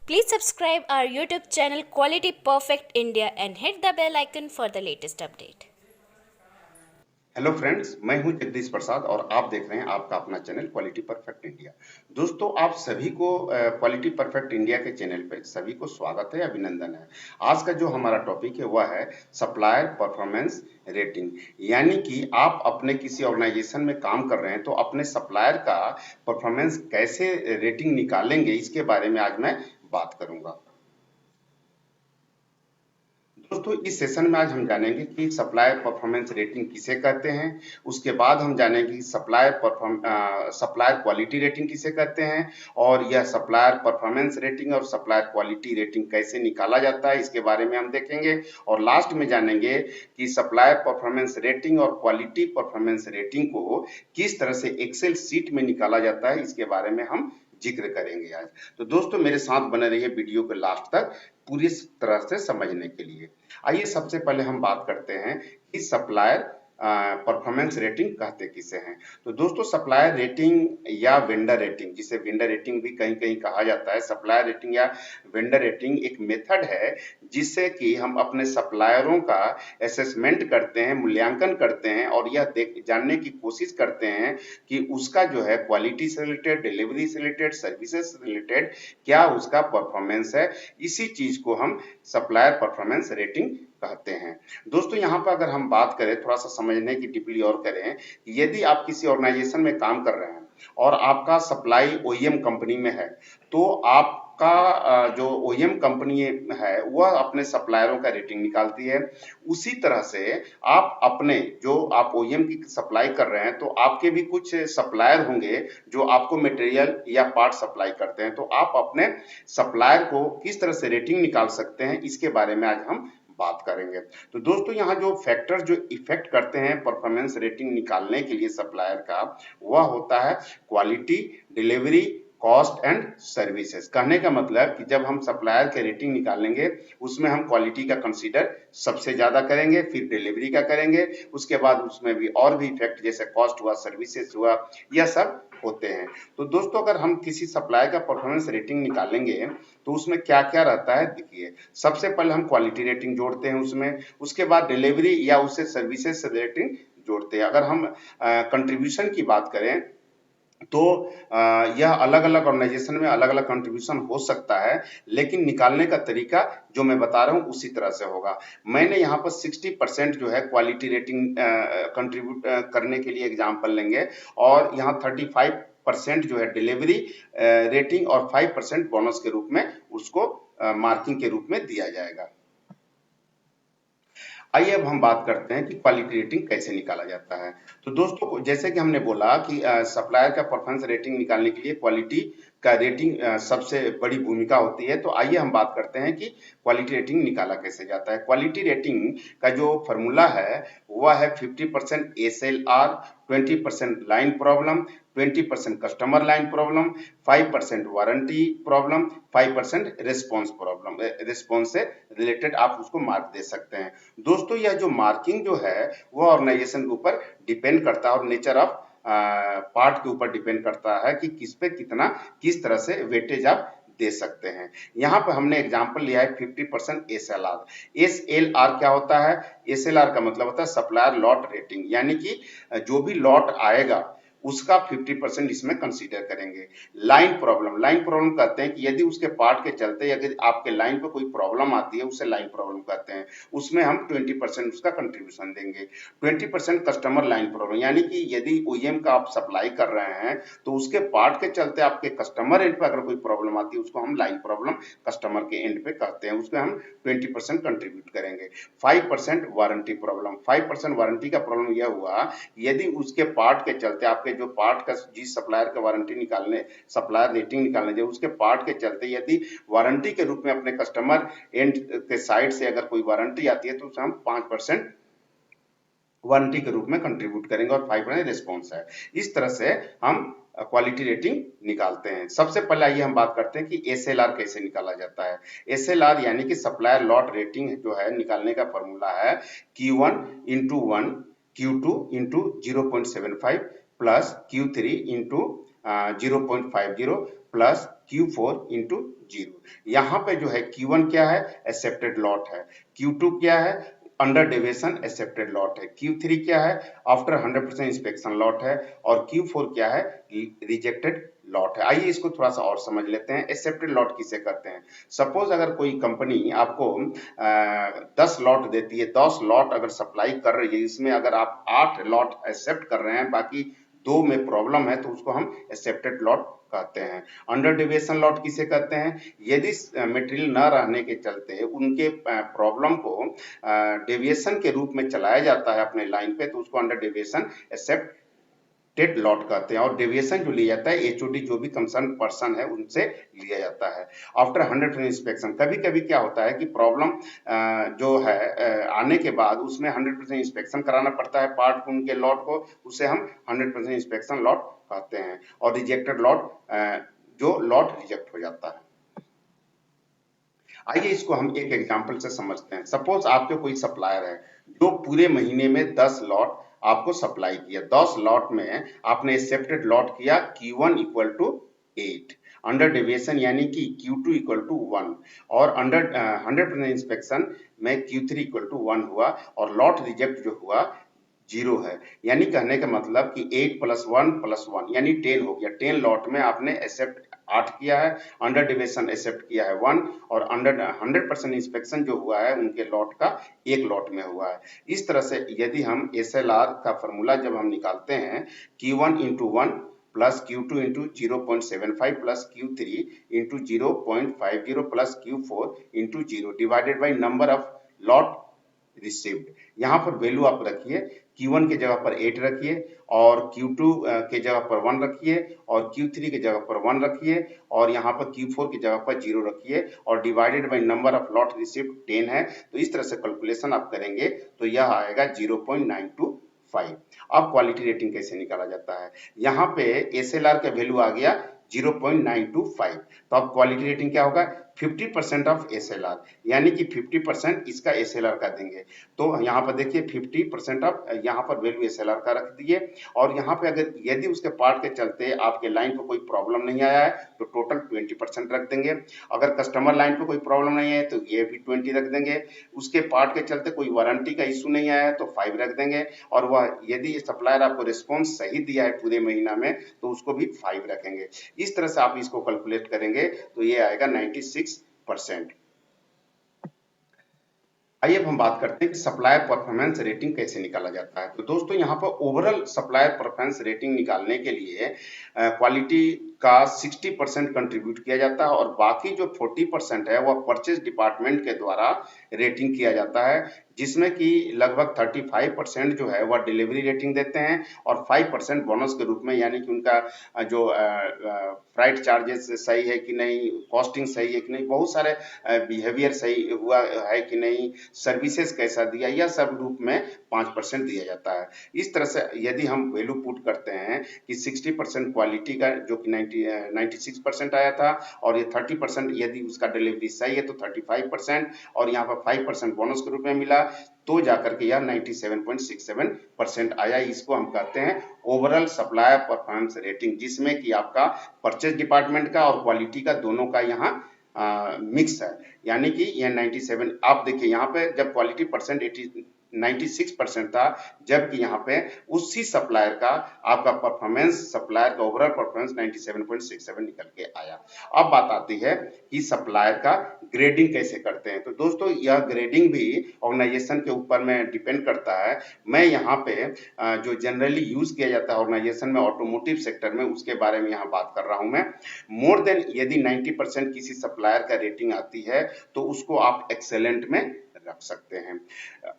Please subscribe our YouTube channel Quality Perfect India and hit the bell icon for the latest update. Hello friends, मैं हूं जगदीश प्रसाद और आप देख रहे हैं आपका अपना चैनल क्वालिटी परफेक्ट इंडिया। दोस्तों, आप सभी को क्वालिटी परफेक्ट इंडिया के चैनल पे सभी को स्वागत है, अभिनंदन है। आज का जो हमारा टॉपिक है वह है सप्लायर परफॉर्मेंस रेटिंग। यानी कि आप अपने किसी ऑर्गेनाइजेशन में काम कर रहे हैं तो अपने सप्लायर का परफॉर्मेंस कैसे रेटिंग निकालेंगे, इसके बारे में आज मैं बात करूंगा। दोस्तों, इस सेशन में आज हम जानेंगे कि सप्लायर परफॉर्मेंस रेटिंग किसे कहते हैं। उसके बाद हम जानेंगे कि सप्लायर क्वालिटी रेटिंग किसे कहते हैं और यह सप्लायर परफॉर्मेंस रेटिंग और सप्लायर क्वालिटी रेटिंग कैसे निकाला जाता है, इसके बारे में हम देखेंगे। और लास्ट में जानेंगे कि सप्लायर परफॉर्मेंस रेटिंग और क्वालिटी परफॉर्मेंस रेटिंग को किस तरह से एक्सेल शीट में निकाला जाता है, इसके बारे में हम जिक्र करेंगे आज। तो दोस्तों, मेरे साथ बने रहिए वीडियो के लास्ट तक पूरी तरह से समझने के लिए। आइए सबसे पहले हम बात करते हैं कि सप्लायर परफॉर्मेंस रेटिंग कहते किसे हैं। तो दोस्तों, सप्लायर रेटिंग या वेंडर रेटिंग, जिसे वेंडर रेटिंग भी कहीं कहीं कहा जाता है, सप्लायर रेटिंग या वेंडर रेटिंग एक मेथड है जिससे कि हम अपने सप्लायरों का असेसमेंट करते हैं, मूल्यांकन करते हैं और यह जानने की कोशिश करते हैं कि उसका जो है क्वालिटी से रिलेटेड, डिलीवरी से रिलेटेड, सर्विसेज से रिलेटेड क्या उसका परफॉर्मेंस है। इसी चीज को हम सप्लायर परफॉर्मेंस रेटिंग कहते हैं। दोस्तों, यहाँ पर अगर हम बात करें, थोड़ा सा समझने की डीपली और करें, यदि आप किसी ऑर्गेनाइजेशन में काम कर रहे हैं और आपका सप्लाई ओईएम कंपनी में है, तो आपका जो ओईएम कंपनी है वह अपने सप्लायरों का रेटिंग निकालती है। उसी तरह से आप अपने जो आप ओईएम की सप्लाई कर रहे हैं, तो आपके भी कुछ सप्लायर होंगे जो आपको मटेरियल या पार्ट सप्लाई करते हैं। तो आप अपने सप्लायर को किस तरह से रेटिंग निकाल सकते हैं, इसके बारे में आज हम बात करेंगे। तो दोस्तों, यहाँ जो फैक्टर जो इफेक्ट करते हैं परफॉर्मेंस रेटिंग निकालने के लिए सप्लायर का, वह होता है quality, delivery, cost and services. कहने का मतलब कि जब हम सप्लायर के रेटिंग निकालेंगे, उसमें हम क्वालिटी का कंसीडर सबसे ज्यादा करेंगे, फिर डिलीवरी का करेंगे, उसके बाद उसमें भी और भी इफेक्ट जैसे कॉस्ट हुआ, सर्विसेज हुआ, यह सब होते हैं। तो दोस्तों, अगर हम किसी सप्लायर का परफॉर्मेंस रेटिंग निकालेंगे तो उसमें क्या क्या रहता है, देखिए। सबसे पहले हम क्वालिटी रेटिंग जोड़ते हैं उसमें, उसके बाद डिलीवरी या उससे सर्विसेज से रेटिंग जोड़ते हैं। अगर हम कंट्रीब्यूशन की बात करें तो यह अलग अलग ऑर्गेनाइजेशन में अलग अलग कंट्रीब्यूशन हो सकता है, लेकिन निकालने का तरीका जो मैं बता रहा हूं उसी तरह से होगा। मैंने यहाँ पर 60% जो है क्वालिटी रेटिंग कंट्रीब्यूट करने के लिए एग्जाम्पल लेंगे और यहाँ 35% जो है डिलीवरी रेटिंग और 5% बोनस के रूप में उसको मार्किंग के रूप में दिया जाएगा। आइए अब हम बात करते हैं कि क्वालिटी रेटिंग कैसे निकाला जाता है। तो दोस्तों, जैसे कि हमने बोला कि सप्लायर का परफॉर्मेंस रेटिंग निकालने के लिए क्वालिटी का रेटिंग सबसे बड़ी भूमिका होती है। तो आइए हम बात करते हैं कि क्वालिटी रेटिंग निकाला कैसे जाता है। क्वालिटी रेटिंग का जो फॉर्मूला है वह है 50% SLR, 20% line problem, 20% customer line problem, 5% warranty problem, 5% response problem, response से रिलेटेड आप उसको मार्क दे सकते हैं। दोस्तों, यह जो मार्किंग जो है वह ऑर्गेनाइजेशन के ऊपर डिपेंड करता है और नेचर ऑफ पार्ट के ऊपर डिपेंड करता है कि किस पे कितना किस तरह से वेटेज आप दे सकते हैं। यहाँ पे हमने एग्जांपल लिया है 50% एसएलआर। एसएलआर क्या होता है? एसएलआर का मतलब होता है सप्लायर लॉट रेटिंग, यानी कि जो भी लॉट आएगा उसका 50% इसमें कंसीडर करेंगे। लाइन प्रॉब्लम कहते हैं कि यदि उसके पार्ट के चलते यदि आपके लाइन पे कोई प्रॉब्लम आती है, उसे लाइन प्रॉब्लम कहते हैं। उसमें हम 20% उसका कंट्रीब्यूशन देंगे। 20% कस्टमर लाइन प्रॉब्लम, यानी कि यदि ओईएम का आप सप्लाई कर रहे हैं तो उसके पार्ट के चलते आपके कस्टमर एंड पे अगर कोई प्रॉब्लम आती है, उसको हम लाइन प्रॉब्लम कस्टमर के एंड पे कहते हैं, उसमें हम 20% कंट्रीब्यूट करेंगे। 5% वारंटी प्रॉब्लम, 5% वारंटी का प्रॉब्लम यह हुआ यदि उसके पार्ट के चलते आपके जो पार्ट का जिस सप्लायर का वारंटी निकालने सप्लायर रेटिंग निकालने जाए, उसके पार्ट के चलते यदि वारंटी के रूप में अपने कस्टमर एंड के साइड से अगर कोई वारंटी आती है तो उसे हम 5% वारंटी के रूप में कंट्रीब्यूट करेंगे और 5% रिस्पॉन्स है। इस तरह से हम क्वालिटी रेटिंग निकालते हैं। सबसे पहले आइए हम बात करते हैं कि एसएलआर कैसे निकाला जाता है। एसएलआर यानी कि सप्लायर लॉट रेटिंग जो है, निकालने का फॉर्मूला है Q1 into 1, Q2 into 0.75 plus Q3 into 0.50 plus Q4 into 0। यहाँ पे जो है Q1 क्या है, एक्सेप्टेड लॉट है, Q2 क्या है, अंडर डेविएशन एक्सेप्टेड लॉट है, Q3 क्या है, आफ्टर 100% इंस्पेक्शन लॉट है, और Q4 क्या है, रिजेक्टेड लॉट है। आइए इसको थोड़ा सा और समझ लेते हैं, एक्सेप्टेड लॉट किसे कहते हैं। सपोज अगर कोई कंपनी आपको 10 लॉट देती है, 10 लॉट अगर सप्लाई कर रही है, इसमें अगर आप 8 लॉट एक्सेप्ट कर रहे हैं, बाकी 2 में प्रॉब्लम है, तो उसको हम एक्सेप्टेड लॉट कहते हैं। अंडर डेविएशन लॉट किसे कहते हैं, यदि मटेरियल न रहने के चलते उनके प्रॉब्लम को डेविएशन के रूप में चलाया जाता है अपने लाइन पे, तो उसको अंडर डेविएशन एक्सेप्टेड लॉट कहते हैं। और डेविएशन जो लिया जाता है एचओडी जो भी कंसर्न पर्सन है उनसे लिया जाता है आफ्टर 100% इंस्पेक्शन। कभी कभी क्या होता है कि प्रॉब्लम जो है आने के बाद उसमें 100% इंस्पेक्शन कराना पड़ता है पार्ट उनके लॉट को, उसे हम 100% इंस्पेक्शन लॉट कहते हैं। और रिजेक्टेड लॉट जो लॉट रिजेक्ट हो जाता है। आइए इसको हम एक एग्जांपल से समझते हैं। सपोज आपके कोई सप्लायर है जो पूरे महीने में 10 लॉट आपको सप्लाई किया, 10 लॉट में आपने एक्सेप्टेड लॉट किया Q1 equal to 8, under deviation यानी कि Q2 इक्वल टू 1, और अंडर 100% इंस्पेक्शन में Q3 इक्वल टू 1 हुआ, और लॉट रिजेक्ट जो हुआ 0 है। यानी कहने का मतलब कि 8 + 1 + 1 यानी 10 हो गया। 10 लॉट में आपने एक्सेप्ट 8 किया है, अंडर डेविएशन एक्सेप्ट किया है 1, और अंडर 100% इंस्पेक्शन जो हुआ है उनके लॉट का 1 लॉट में हुआ है। इस तरह से यदि हम SLR का फॉर्मूला जब हम निकालते हैं, Q1 into 1 plus Q2 into 0.75 plus Q3 into 0.50 plus Q4 into 0 divided by number of lot received. यहाँ पर वैल्यू आप रखिए, Q1 के जगह पर 8 रखिए, और Q2 के जगह पर 1 रखिए, और Q3 के जगह पर 1 रखिए, और यहाँ पर Q4 की जगह पर 0 रखिए, और divided by number of lot received 10 है। तो इस तरह से कैलकुलेशन आप करेंगे तो यह आएगा 0.925। अब क्वालिटी रेटिंग कैसे निकाला जाता है, यहाँ पे SLR का वैल्यू आ गया 0.925, तो अब क्वालिटी रेटिंग क्या होगा, 50% ऑफ SLR, यानी कि 50% इसका SLR का देंगे। तो यहाँ पर देखिए 50% ऑफ यहाँ पर वैल्यू SLR का रख दिए, और यहाँ पे अगर यदि उसके पार्ट के चलते आपके लाइन को कोई प्रॉब्लम नहीं आया है तो टोटल 20% रख देंगे। अगर कस्टमर लाइन पे कोई प्रॉब्लम नहीं है तो ये भी 20 रख देंगे। उसके पार्ट के चलते कोई वारंटी का इशू नहीं आया है तो 5 रख देंगे, और वह यदि सप्लायर आपको रिस्पॉन्स सही दिया है पूरे महीना में तो उसको भी 5 रखेंगे। इस तरह से आप इसको कैलकुलेट करेंगे तो ये आएगा 96%। आइए अब हम बात करते हैं कि सप्लायर परफॉर्मेंस रेटिंग कैसे निकाला जाता है। तो दोस्तों यहाँ पर ओवरऑल सप्लायर परफॉर्मेंस रेटिंग निकालने के लिए क्वालिटी का 60% कंट्रीब्यूट किया जाता है, और बाकी जो 40% है वह परचेज डिपार्टमेंट के द्वारा रेटिंग किया जाता है, जिसमें कि लगभग 35% जो है वह डिलीवरी रेटिंग देते हैं, और 5% बोनस के रूप में, यानी कि उनका जो फ्राइट चार्जेस सही है कि नहीं, कॉस्टिंग सही है कि नहीं, बहुत सारे बिहेवियर सही हुआ है कि नहीं, सर्विसेज कैसा दिया, यह सब रूप में 5% दिया जाता है। इस तरह से यदि हम वैल्यू पुट करते हैं कि 60% क्वालिटी का जो कि 96% आया था, और ये 30% यदि उसका डिलीवरी सही है तो 35%, और यहाँ पर 5% बोनस के रूप में मिला, तो जाकर के यह 97.67% आया। इसको हम कहते हैं ओवरऑल सप्लायर परफॉर्मेंस रेटिंग, जिसमें कि आपका परचेज डिपार्टमेंट का और क्वालिटी का दोनों का यहाँ मिक्स है, यानी कि यह 97। आप देखिए यहाँ पे जब क्वालिटी परसेंट 96% था, जबकि यहाँ पे उसी सप्लायर का आपका परफॉर्मेंस, सप्लायर का ओवरऑल परफॉर्मेंस 97.67 निकल के आया। अब बात आती है कि सप्लायर का ग्रेडिंग कैसे करते हैं। तो दोस्तों यह ग्रेडिंग भी ऑर्गेनाइजेशन के ऊपर में डिपेंड करता है। मैं यहाँ पे जो जनरली यूज किया जाता है ऑर्गेनाइजेशन में ऑटोमोटिव सेक्टर में, उसके बारे में यहाँ बात कर रहा हूँ मैं। मोर देन यदि 90% किसी सप्लायर का रेटिंग आती है तो उसको आप एक्सेलेंट में रख सकते हैं।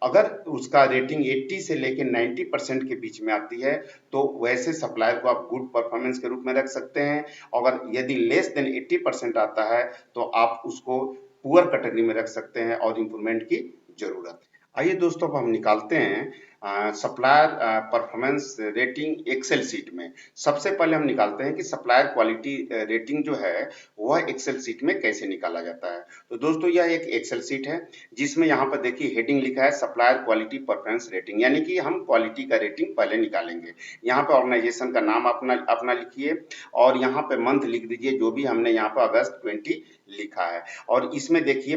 अगर उसका रेटिंग 80 से लेके 90% के बीच में आती है तो वैसे सप्लायर को आप गुड परफॉर्मेंस के रूप में रख सकते हैं। अगर यदि लेस देन 80% आता है तो आप उसको पुअर कैटेगरी में रख सकते हैं और इम्प्रूवमेंट की जरूरत है। आइए दोस्तों अब हम निकालते हैं supplier performance rating Excel sheet में। सबसे पहले हम निकालते हैं कि सप्लायर क्वालिटी रेटिंग जो है वह एक्सेल सीट में कैसे निकाला जाता है। तो दोस्तों यह एक एक्सेल सीट है जिसमें यहाँ पर देखिए हेडिंग लिखा है सप्लायर क्वालिटी परफॉर्मेंस रेटिंग, यानी कि हम क्वालिटी का रेटिंग पहले निकालेंगे। यहाँ पे ऑर्गेनाइजेशन का नाम अपना अपना लिखिए और यहाँ पे मंथ लिख दीजिए, जो भी हमने यहाँ पर अगस्त 20 लिखा है। और इसमें देखिए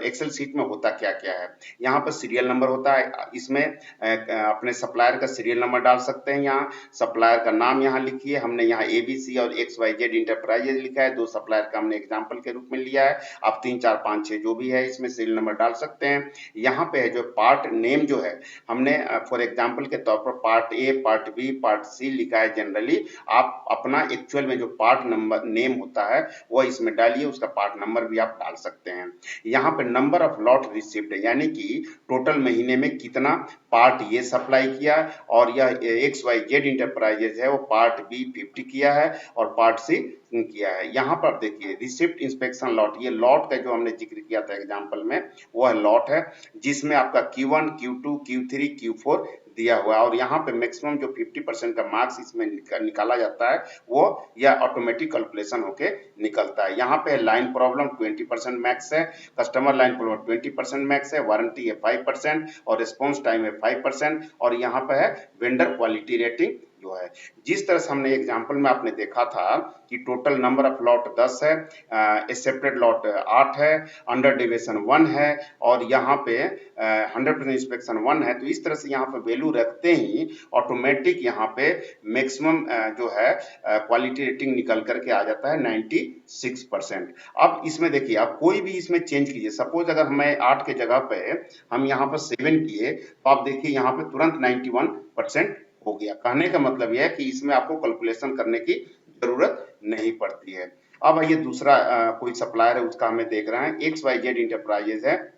एक्सेल सीट में होता क्या क्या है। यहाँ पर सीरियल नंबर होता है, इसमें अपने सप्लायर का सीरियल नंबर डाल सकते हैं। यहाँ सप्लायर का नाम यहाँ लिखिए, हमने यहाँ ABC और XYZ इंटरप्राइजेज लिखा है, 2 सप्लायर का हमने एग्जाम्पल के रूप में लिया है। आप 3, 4, 5, 6 जो भी है इसमें सीरियल नंबर डाल सकते हैं। यहाँ पे है जो पार्ट नेम जो है हमने फॉर एग्जाम्पल के तौर पर part A, part B, part C लिखा है। जनरली आप अपना एक्चुअल में जो पार्ट नंबर नेम होता है वह इसमें डालिए, उसका पार्ट नंबर भी आप डाल सकते हैं। यहाँ पे नंबर ऑफ लॉट रिसीव्ड यानी कि टोटल महीने में कितना पार्ट ये सप्लाई किया, और यह XYZ इंटरप्राइजेज है वो पार्ट B 50 किया है और पार्ट C किया है। यहाँ पर देखिए रिसिप्ट इंस्पेक्शन लॉट, ये लॉट का जो हमने जिक्र किया था एग्जाम्पल में वह लॉट है जिसमें आपका Q1, Q2, Q3, Q4 दिया हुआ है। और यहाँ पे मैक्सिमम जो 50% का मार्क्स इसमें निकाला जाता है वो यह ऑटोमेटिक कैलकुलेशन होके निकलता है। यहाँ पे लाइन प्रॉब्लम 20% मैक्स है, कस्टमर लाइन प्रॉब्लम 20% मैक्स है, वारंटी है 5% और रिस्पॉन्स टाइम है 5%। और यहाँ पे है वेंडर क्वालिटी रेटिंग जो है। जिस तरह से हमने एग्जाम्पल में आपने देखा था कि टोटल नंबर ऑफ लॉट 10 है, एक्सेप्टेड लॉट 8 है, अंडर डेविएशन 1 है और यहाँ पे 100% इंस्पेक्शन 1 है। तो इस तरह से यहाँ पे वैल्यू रखते ही ऑटोमेटिक यहाँ पे मैक्सिमम जो है क्वालिटी रेटिंग निकल करके आ जाता है 96%। अब इसमें देखिए आप कोई भी इसमें चेंज कीजिए, सपोज अगर मैं 8 के जगह पे हम यहाँ पर 7 किए तो आप देखिए यहाँ पे तुरंत 91% हो गया। कहने का मतलब यह है कि इसमें आपको कैलकुलेशन करने की जरूरत नहीं पड़ती है। अब ये दूसरा कोई सप्लायर है उसका हमें देख रहे हैं, XYZ इंटरप्राइजेज है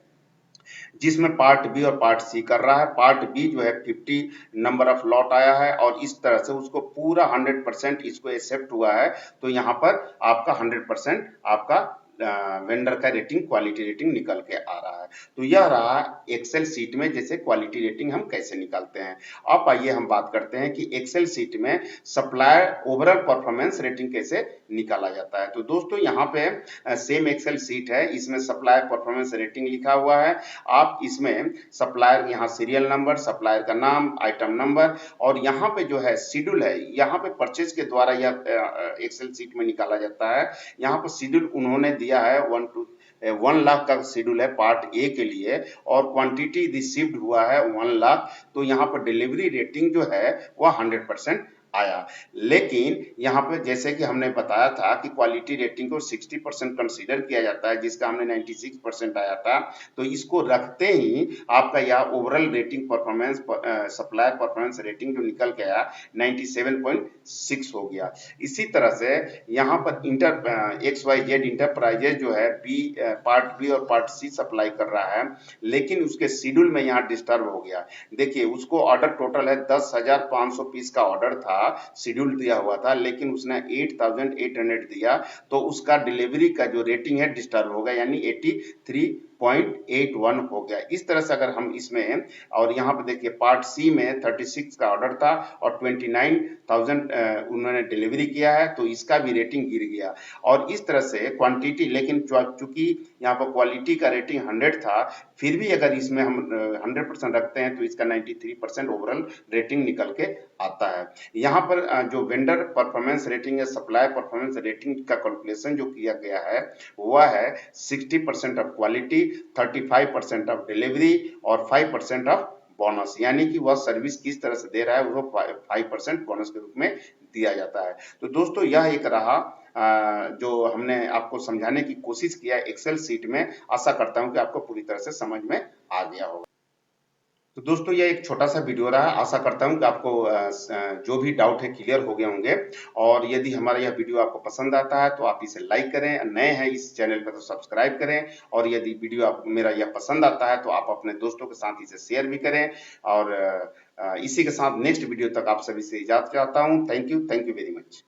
जिसमें पार्ट बी और पार्ट सी कर रहा है। पार्ट बी जो है 50 नंबर ऑफ लॉट आया है और इस तरह से उसको पूरा 100% इसको एक्सेप्ट हुआ है। तो यहाँ पर आपका 100% आपका वेंडर का रेटिंग क्वालिटी रेटिंग निकल के आ रहा है। तो यह रहा एक्सेल सीट में जैसे क्वालिटी रेटिंग हम कैसे निकालते हैं। अब आइए हम बात करते हैं कि एक्सेल सीट में सप्लायर ओवरऑल परफॉर्मेंस रेटिंग कैसे निकाला जाता है। तो दोस्तों यहाँ पे सेम एक्सेल सीट है, इसमें सप्लायर परफॉर्मेंस रेटिंग लिखा हुआ है। आप इसमें सप्लायर यहाँ सीरियल नंबर, सप्लायर का नाम, आइटम नंबर और यहाँ पे जो है शेड्यूल है, यहाँ पे परचेज के द्वारा यह एक्सेल सीट में निकाला जाता है। यहाँ पर शेड्यूल उन्होंने दिया है 1 लाख का शेड्यूल है पार्ट ए के लिए और क्वांटिटी रिसीव्ड हुआ है 1 लाख। तो यहाँ पर डिलीवरी रेटिंग जो है वह 100% आया। लेकिन यहाँ पे जैसे कि हमने बताया था कि क्वालिटी रेटिंग को 60% कंसीडर किया जाता है, जिसका हमने 96% आया था। तो इसको रखते ही आपका यह overall rating performance supplier performance rating जो निकल के आया 97.6 हो गया। इसी तरह से यहाँ पर XYZ इंटरप्राइजेज जो है पार्ट बी और पार्ट सी सप्लाई कर रहा है, लेकिन उसके शेड्यूल में यहाँ डिस्टर्ब हो गया। देखिए उसको ऑर्डर टोटल है 10,500 पीस का ऑर्डर था, शेड्यूल दिया हुआ था, लेकिन उसने 8,800 दिया। तो उसका डिलीवरी का जो रेटिंग है डिस्टर्ब हो गया, यानी 83.81 हो गया। इस तरह से अगर हम इसमें और यहाँ पे देखिए पार्ट सी में 36 का ऑर्डर था और 29,000 उन्होंने डिलीवरी किया है, तो इसका भी रेटिंग गिर गया। और इस तरह से क्वांटिटी, लेकिन चूंकि यहाँ पर क्वालिटी का रेटिंग 100 था, फिर भी अगर इसमें हम 100% रखते हैं तो इसका 93% ओवरऑल रेटिंग निकल के आता है। यहाँ पर जो वेंडर परफॉर्मेंस रेटिंग या सप्लायर परफॉर्मेंस रेटिंग का कैलकुलेशन जो किया गया है वह है 60% ऑफ क्वालिटी, 35% ऑफ डिलीवरी और 5% ऑफ बोनस, यानी कि वह सर्विस किस तरह से दे रहा है वो 5% बोनस के रूप में दिया जाता है। तो दोस्तों यह एक रहा जो हमने आपको समझाने की कोशिश किया एक्सेल सीट में। आशा करता हूं कि आपको पूरी तरह से समझ में आ गया होगा। तो दोस्तों ये एक छोटा सा वीडियो रहा, आशा करता हूं कि आपको जो भी डाउट है क्लियर हो गए होंगे। और यदि हमारा यह वीडियो आपको पसंद आता है तो आप इसे लाइक करें, नए हैं इस चैनल पर तो सब्सक्राइब करें। और यदि वीडियो आपको मेरा यह पसंद आता है तो आप अपने दोस्तों के साथ इसे शेयर भी करें। और इसी के साथ नेक्स्ट वीडियो तक आप सभी से इजाजत चाहता हूं। Thank you very much.